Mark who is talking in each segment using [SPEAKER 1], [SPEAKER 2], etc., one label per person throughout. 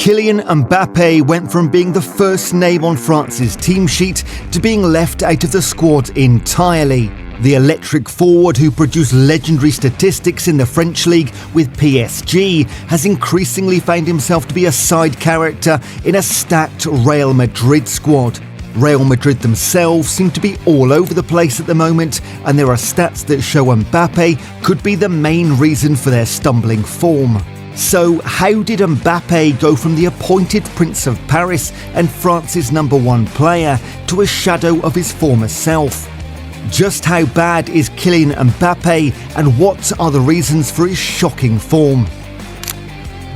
[SPEAKER 1] Kylian Mbappe went from being the first name on France's team sheet to being left out of the squad entirely. The electric forward, who produced legendary statistics in the French league with PSG, has increasingly found himself to be a side character in a stacked Real Madrid squad. Real Madrid themselves seem to be all over the place at the moment, and there are stats that show Mbappe could be the main reason for their stumbling form. So how did Mbappe go from the appointed Prince of Paris and France's #1 player to a shadow of his former self? Just how bad is Kylian Mbappe, and what are the reasons for his shocking form?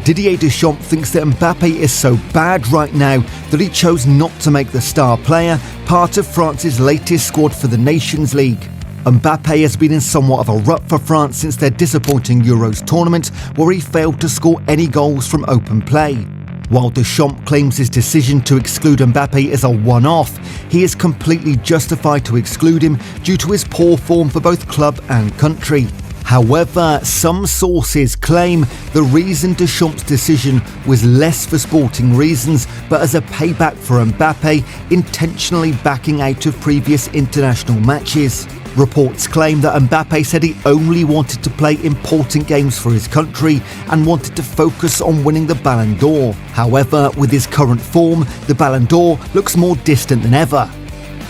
[SPEAKER 1] Didier Deschamps thinks that Mbappe is so bad right now that he chose not to make the star player part of France's latest squad for the Nations League. Mbappe has been in somewhat of a rut for France since their disappointing Euros tournament, where he failed to score any goals from open play. While Deschamps claims his decision to exclude Mbappe is a one-off, he is completely justified to exclude him due to his poor form for both club and country. However, some sources claim the reason Deschamps' decision was less for sporting reasons, but as a payback for Mbappe intentionally backing out of previous international matches. Reports claim that Mbappe said he only wanted to play important games for his country and wanted to focus on winning the Ballon d'Or. However, with his current form, the Ballon d'Or looks more distant than ever.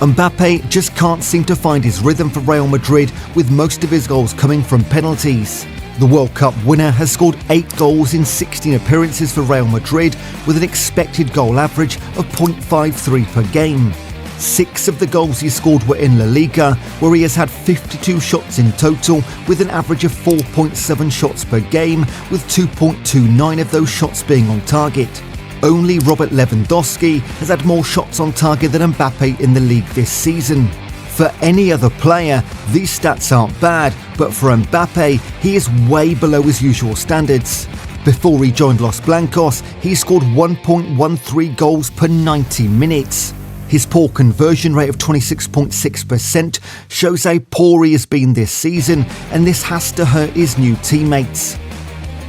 [SPEAKER 1] Mbappe just can't seem to find his rhythm for Real Madrid, with most of his goals coming from penalties. The World Cup winner has scored 8 goals in 16 appearances for Real Madrid, with an expected goal average of 0.53 per game. 6 of the goals he scored were in La Liga, where he has had 52 shots in total, with an average of 4.7 shots per game, with 2.29 of those shots being on target. Only Robert Lewandowski has had more shots on target than Mbappe in the league this season. For any other player, these stats aren't bad, but for Mbappe, he is way below his usual standards. Before he joined Los Blancos, he scored 1.13 goals per 90 minutes. His poor conversion rate of 26.6% shows how poor he has been this season, and this has to hurt his new teammates.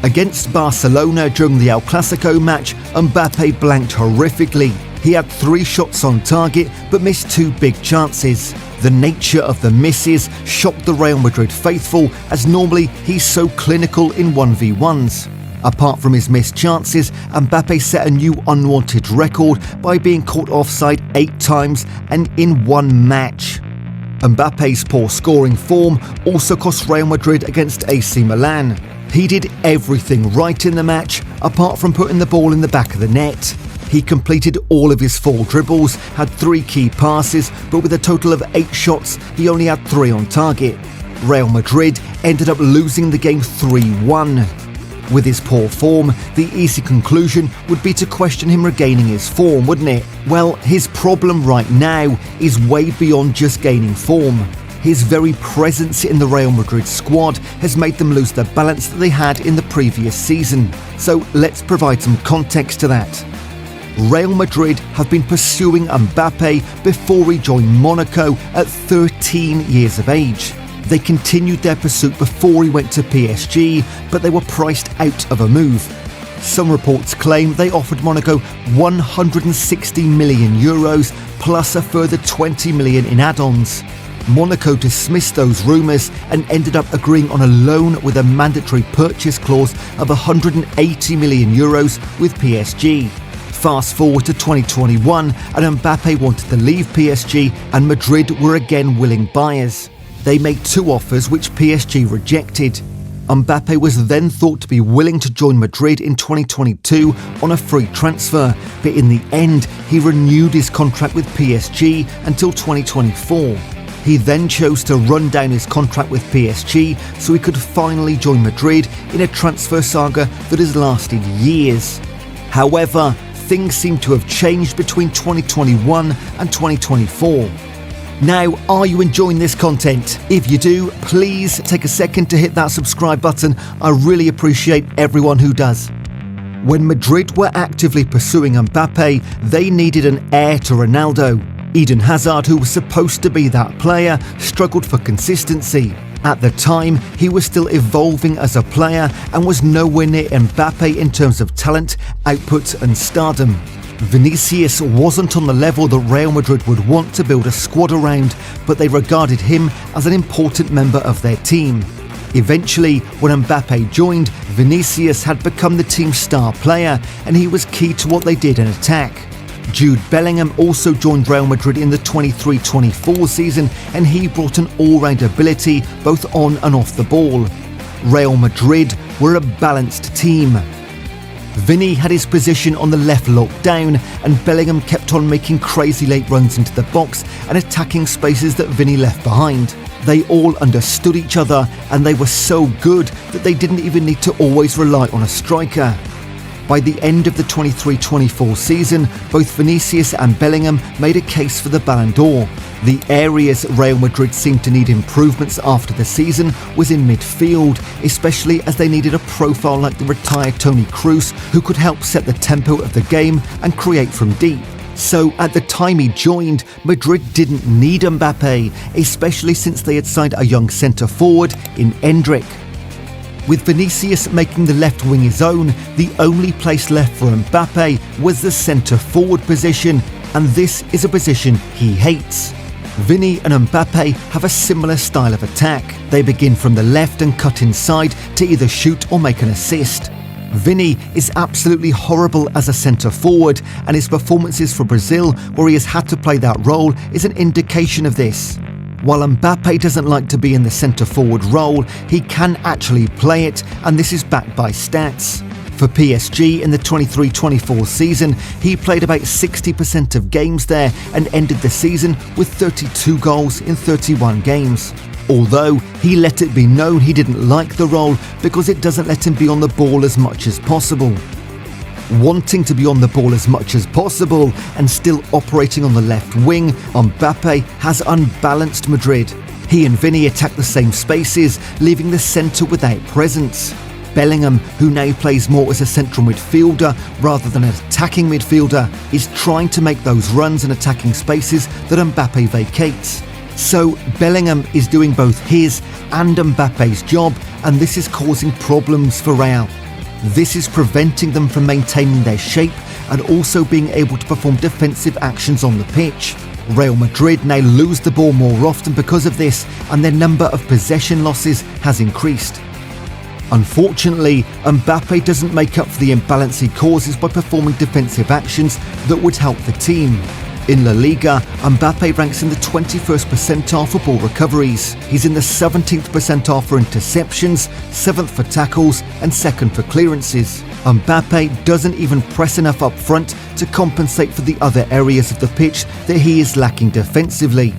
[SPEAKER 1] Against Barcelona during the El Clasico match, Mbappe blanked horrifically. He had 3 shots on target but missed 2 big chances. The nature of the misses shocked the Real Madrid faithful, as normally he's so clinical in 1v1s. Apart from his missed chances, Mbappe set a new unwanted record by being caught offside 8 times and in 1 match. Mbappe's poor scoring form also cost Real Madrid against AC Milan. He did everything right in the match, apart from putting the ball in the back of the net. He completed all of his 4 dribbles, had 3 key passes, but with a total of 8 shots, he only had 3 on target. Real Madrid ended up losing the game 3-1. With his poor form, the easy conclusion would be to question him regaining his form, wouldn't it? Well, his problem right now is way beyond just gaining form. His very presence in the Real Madrid squad has made them lose the balance that they had in the previous season. So let's provide some context to that. Real Madrid have been pursuing Mbappe before he joined Monaco at 13 years of age. They continued their pursuit before he went to PSG, but they were priced out of a move. Some reports claim they offered Monaco €160 million plus a further 20 million in add-ons. Monaco dismissed those rumours and ended up agreeing on a loan with a mandatory purchase clause of €180 million with PSG. Fast forward to 2021, and Mbappe wanted to leave PSG, and Madrid were again willing buyers. They made 2 offers which PSG rejected. Mbappe was then thought to be willing to join Madrid in 2022 on a free transfer, but in the end he renewed his contract with PSG until 2024. He then chose to run down his contract with PSG so he could finally join Madrid in a transfer saga that has lasted years. However, things seem to have changed between 2021 and 2024. Now, are you enjoying this content? If you do, please take a second to hit that subscribe button. I really appreciate everyone who does. When Madrid were actively pursuing Mbappe, they needed an heir to Ronaldo. Eden Hazard, who was supposed to be that player, struggled for consistency. At the time, he was still evolving as a player and was nowhere near Mbappe in terms of talent, output and stardom. Vinicius wasn't on the level that Real Madrid would want to build a squad around, but they regarded him as an important member of their team. Eventually, when Mbappe joined, Vinicius had become the team's star player, and he was key to what they did in attack. Jude Bellingham also joined Real Madrid in the 23-24 season, and he brought an all-round ability both on and off the ball. Real Madrid were a balanced team. Vinny had his position on the left locked down, and Bellingham kept on making crazy late runs into the box and attacking spaces that Vinny left behind. They all understood each other, and they were so good that they didn't even need to always rely on a striker. By the end of the 23-24 season, both Vinicius and Bellingham made a case for the Ballon d'Or. The areas Real Madrid seemed to need improvements after the season was in midfield, especially as they needed a profile like the retired Toni Kroos who could help set the tempo of the game and create from deep. So at the time he joined, Madrid didn't need Mbappe, especially since they had signed a young centre-forward in Endrick. With Vinicius making the left wing his own, the only place left for Mbappe was the centre-forward position, and this is a position he hates. Vinny and Mbappe have a similar style of attack. They begin from the left and cut inside to either shoot or make an assist. Vinny is absolutely horrible as a centre-forward, and his performances for Brazil, where he has had to play that role, is an indication of this. While Mbappe doesn't like to be in the centre-forward role, he can actually play it, and this is backed by stats. For PSG in the 23-24 season, he played about 60% of games there and ended the season with 32 goals in 31 games. Although he let it be known he didn't like the role because it doesn't let him be on the ball as much as possible. Wanting to be on the ball as much as possible and still operating on the left wing, Mbappe has unbalanced Madrid. He and Vinny attack the same spaces, leaving the centre without presence. Bellingham, who now plays more as a central midfielder rather than an attacking midfielder, is trying to make those runs and attacking spaces that Mbappe vacates. So Bellingham is doing both his and Mbappe's job, and this is causing problems for Real. This is preventing them from maintaining their shape and also being able to perform defensive actions on the pitch. Real Madrid now lose the ball more often because of this, and their number of possession losses has increased. Unfortunately, Mbappe doesn't make up for the imbalance he causes by performing defensive actions that would help the team. In La Liga, Mbappe ranks in the 21st percentile for ball recoveries. He's in the 17th percentile for interceptions, 7th for tackles and 2nd for clearances. Mbappe doesn't even press enough up front to compensate for the other areas of the pitch that he is lacking defensively.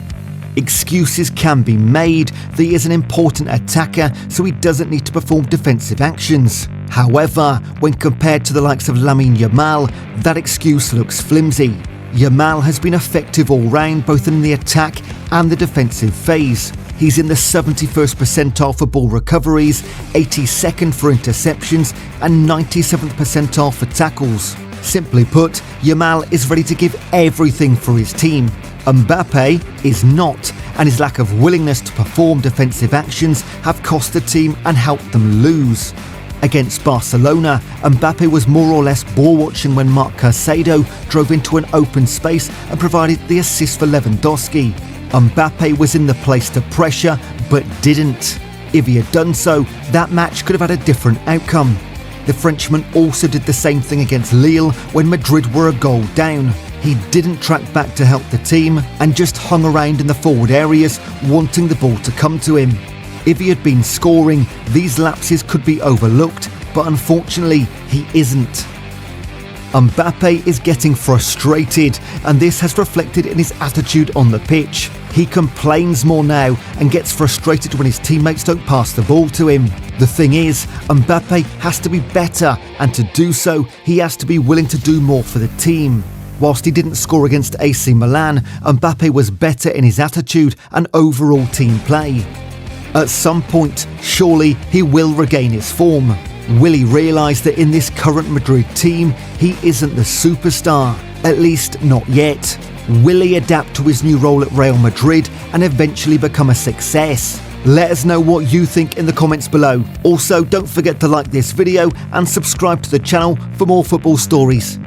[SPEAKER 1] Excuses can be made that he is an important attacker, so he doesn't need to perform defensive actions. However, when compared to the likes of Lamine Yamal, that excuse looks flimsy. Yamal has been effective all round, both in the attack and the defensive phase. He's in the 71st percentile for ball recoveries, 82nd for interceptions and 97th percentile for tackles. Simply put, Yamal is ready to give everything for his team. Mbappe is not, and his lack of willingness to perform defensive actions have cost the team and helped them lose. Against Barcelona, Mbappe was more or less ball-watching when Marc Caicedo drove into an open space and provided the assist for Lewandowski. Mbappe was in the place to pressure, but didn't. If he had done so, that match could have had a different outcome. The Frenchman also did the same thing against Lille when Madrid were a goal down. He didn't track back to help the team and just hung around in the forward areas, wanting the ball to come to him. If he had been scoring, these lapses could be overlooked, but unfortunately, he isn't. Mbappe is getting frustrated, and this has reflected in his attitude on the pitch. He complains more now and gets frustrated when his teammates don't pass the ball to him. The thing is, Mbappe has to be better, and to do so, he has to be willing to do more for the team. Whilst he didn't score against AC Milan, Mbappe was better in his attitude and overall team play. At some point, surely he will regain his form. Will he realise that in this current Madrid team, he isn't the superstar? At least not yet. Will he adapt to his new role at Real Madrid and eventually become a success? Let us know what you think in the comments below. Also, don't forget to like this video and subscribe to the channel for more football stories.